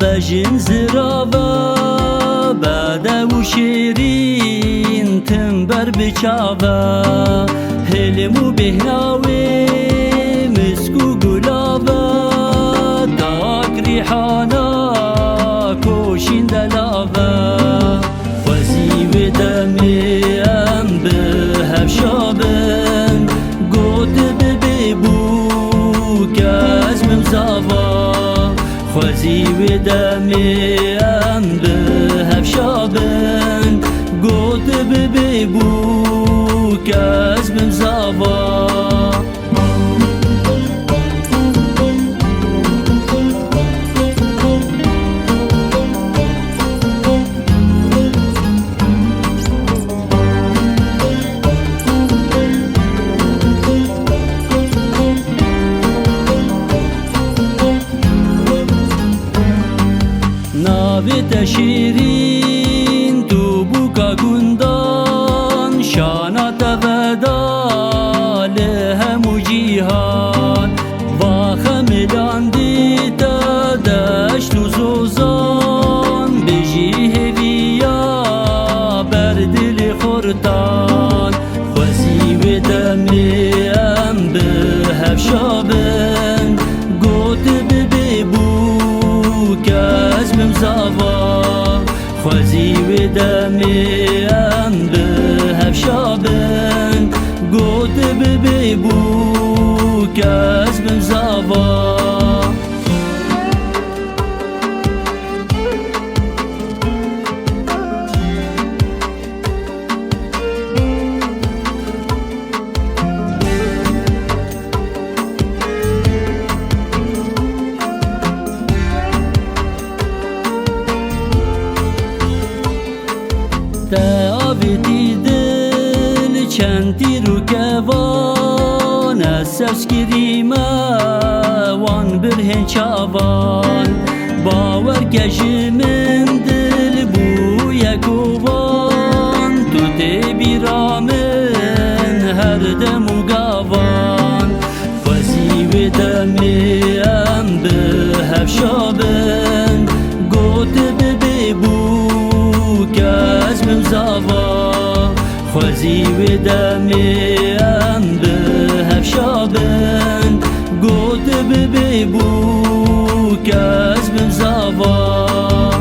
بجن زراوه بده و شیرین تنبر بچاوه هلمو بهناوی مسکو گلاوه داک ریحانا کوشین دلاوه وزیو دمی ام به هفشابن گوت ببیبو که از ممزاوه خوزیو دمی ام به هفشابن گوت ببیبو که از ممزاوه ناوی شیرین تو بوکا گندان شانات ودا لهم جیهان و خملان دیتا دشت و زوزان بجی هویا بر دل خورتان خوزی و دمی ام به هفشابن گوت ببیبو که از ممزاوا خوزی و دمی ام به هفشابن گوت ببیبو که از ممزاوا آویدی دل چندی رو کوان از سفس گریمه وان برهن چاوان باور کشمن دل بو یکوان تو تی بیرامن هر دم و گاوان فزی و دمی ام به هفشابن گوت ببیبو که از ممزاوا خوزی و دمی ام به هفشابن گوت ببیبو که از ممزاوا